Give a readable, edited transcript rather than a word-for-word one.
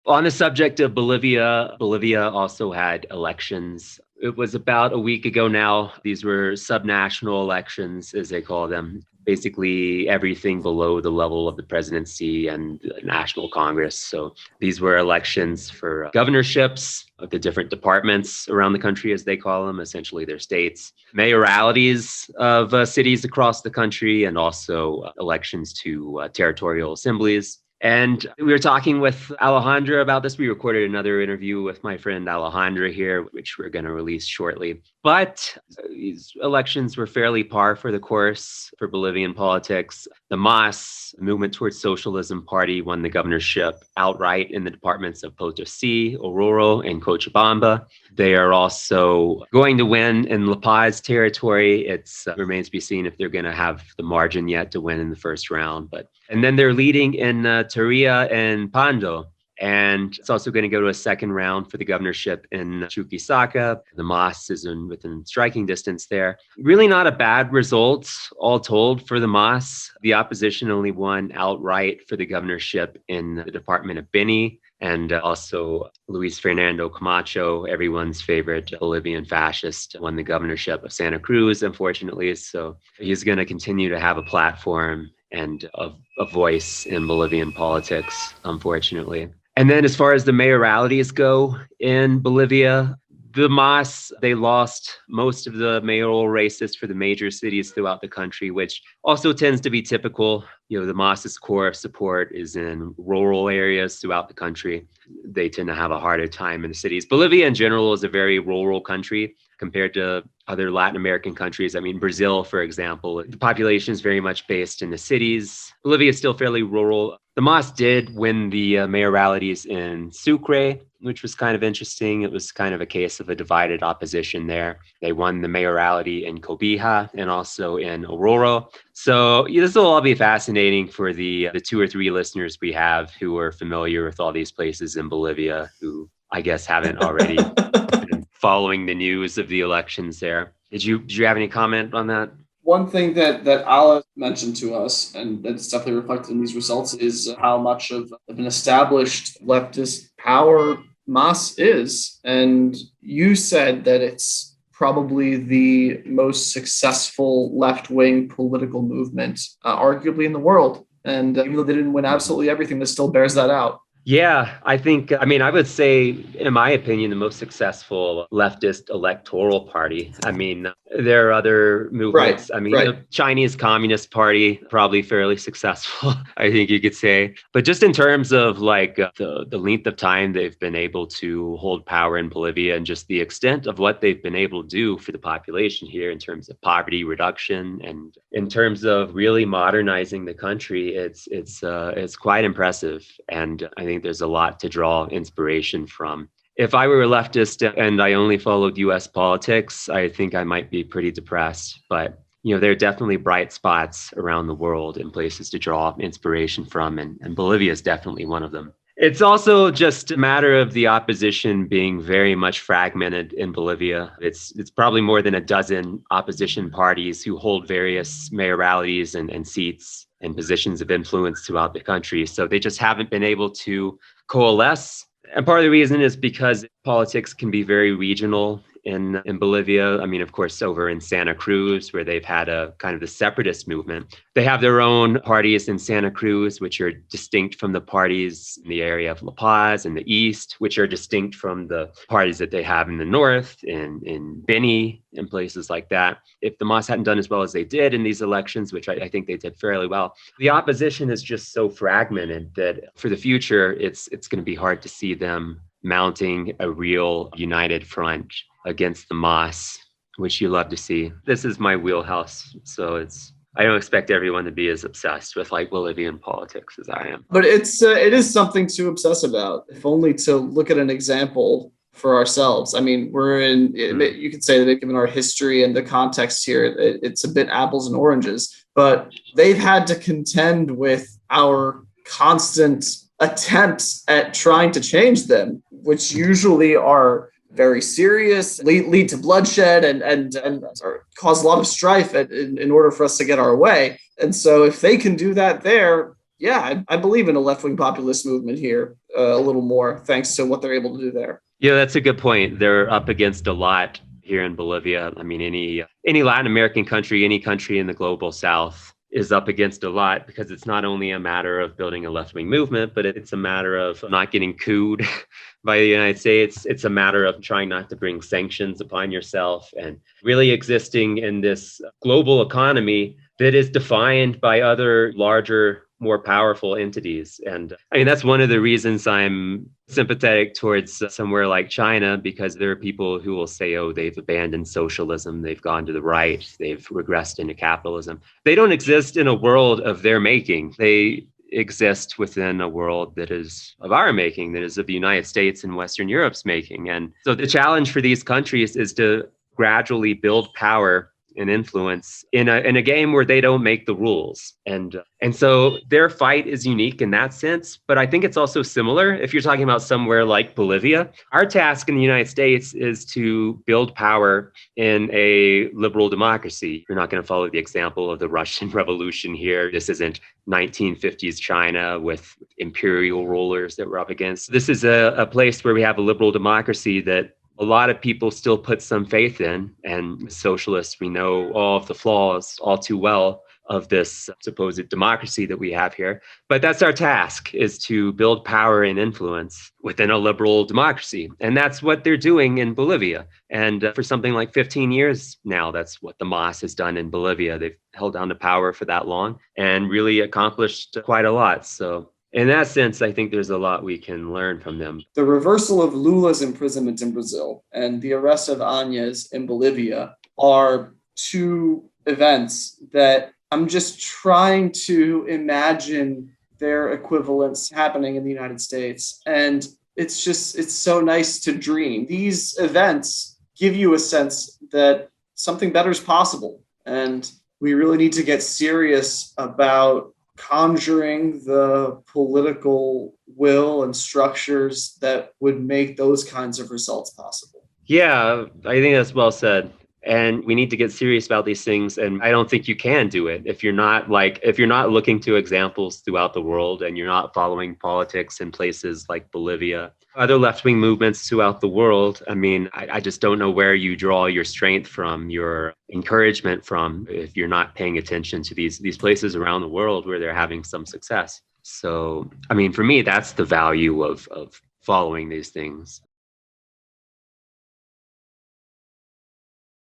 On the subject of Bolivia, Bolivia also had elections. It was about a week ago now. These were subnational elections, as they call them. Basically, everything below the level of the presidency and the National Congress. So these were elections for governorships of the different departments around the country, as they call them, essentially their states, mayoralities of cities across the country, and also elections to territorial assemblies. And we were talking with Alejandra about this. We recorded another interview with my friend Alejandra here, which we're going to release shortly. But these elections were fairly par for the course for Bolivian politics. The MAS, Movement Towards Socialism Party, won the governorship outright in the departments of Potosi, Oruro, and Cochabamba. They are also going to win in La Paz territory. It remains to be seen if they're going to have the margin yet to win in the first round. And then they're leading in Tarija and Pando. And it's also going to go to a second round for the governorship in Chuquisaca. The MAS is within striking distance there. Really not a bad result, all told, for the MAS. The opposition only won outright for the governorship in the department of Beni. And also Luis Fernando Camacho, everyone's favorite Bolivian fascist, won the governorship of Santa Cruz, unfortunately. So he's going to continue to have a platform and a voice in Bolivian politics, unfortunately. And then as far as the mayoralities go in Bolivia, the MAS, they lost most of the mayoral races for the major cities throughout the country, which also tends to be typical. The MAS's core of support is in rural areas throughout the country. They tend to have a harder time in the cities. Bolivia in general is a very rural country compared to other Latin American countries. I mean, Brazil, for example, the population is very much based in the cities. Bolivia is still fairly rural. The MAS did win the mayoralities in Sucre, which was kind of interesting. It was kind of a case of a divided opposition there. They won the mayorality in Cobija and also in Oruro. So this will all be fascinating for the 2 or 3 listeners we have who are familiar with all these places in Bolivia, who I guess haven't already been following the news of the elections there. Did you have any comment on that? One thing that Ala mentioned to us, and that's definitely reflected in these results, is how much of an established leftist power MAS is. And you said that it's probably the most successful left-wing political movement, arguably in the world. And even though they didn't win absolutely everything, this still bears that out. Yeah, I would say, in my opinion, the most successful leftist electoral party. I mean, there are other movements. Right, The Chinese Communist Party, probably fairly successful, I think you could say. But just in terms of the length of time they've been able to hold power in Bolivia and just the extent of what they've been able to do for the population here in terms of poverty reduction and in terms of really modernizing the country, it's quite impressive. And I think there's a lot to draw inspiration from. If I were a leftist and I only followed US politics, I think I might be pretty depressed. But there are definitely bright spots around the world and places to draw inspiration from, and Bolivia is definitely one of them. It's also just a matter of the opposition being very much fragmented in Bolivia. It's probably more than a dozen opposition parties who hold various mayoralities and seats and positions of influence throughout the country. So they just haven't been able to coalesce. And part of the reason is because politics can be very regional in Bolivia. I mean, of course, over in Santa Cruz, where they've had a kind of the separatist movement, they have their own parties in Santa Cruz, which are distinct from the parties in the area of La Paz in the east, which are distinct from the parties that they have in the north, in Beni, and places like that. If the MAS hadn't done as well as they did in these elections, which I think they did fairly well, the opposition is just so fragmented that for the future, it's going to be hard to see them mounting a real united front against the MAS, which you love to see. This is my wheelhouse, so I don't expect everyone to be as obsessed with Bolivian politics as I am. But it is something to obsess about, if only to look at an example for ourselves. I mean, you could say that given our history and the context here, it's a bit apples and oranges, but they've had to contend with our constant attempts at trying to change them, which usually are very serious, lead to bloodshed and cause a lot of strife in order for us to get our way. And so if they can do that there, Yeah, I believe in a left wing populist movement here a little more, thanks to what they're able to do there. Yeah, that's a good point. They're up against a lot here in Bolivia. I mean, any Latin American country, any country in the global South is up against a lot because it's not only a matter of building a left wing movement, but it's a matter of not getting cooed by the United States. It's a matter of trying not to bring sanctions upon yourself and really existing in this global economy that is defined by other larger, more powerful entities. And I mean, that's one of the reasons I'm sympathetic towards somewhere like China, because there are people who will say, oh, they've abandoned socialism, they've gone to the right, they've regressed into capitalism. They don't exist in a world of their making. They exist within a world that is of our making, that is of the United States and Western Europe's making. And so the challenge for these countries is to gradually build power and influence in a game where they don't make the rules. And so their fight is unique in that sense, but I think it's also similar if you're talking about somewhere like Bolivia. Our task in the United States is to build power in a liberal democracy. You're not going to follow the example of the Russian Revolution here. This isn't 1950s China with imperial rulers that we're up against. This is a place where we have a liberal democracy that a lot of people still put some faith in. And socialists, we know all of the flaws all too well of this supposed democracy that we have here. But that's our task, is to build power and influence within a liberal democracy. And that's what they're doing in Bolivia. And for something like 15 years now, that's what the MAS has done in Bolivia. They've held down to power for that long and really accomplished quite a lot. So in that sense, I think there's a lot we can learn from them. The reversal of Lula's imprisonment in Brazil and the arrest of Anya's in Bolivia are two events that I'm just trying to imagine their equivalents happening in the United States. And it's so nice to dream. These events give you a sense that something better is possible. And we really need to get serious about conjuring the political will and structures that would make those kinds of results possible. Yeah, I think that's well said. And we need to get serious about these things. And I don't think you can do it if you're not looking to examples throughout the world and you're not following politics in places like Bolivia, other left-wing movements throughout the world. I mean, I just don't know where you draw your strength from, your encouragement from, if you're not paying attention to these places around the world where they're having some success. So, I mean, for me, that's the value of following these things.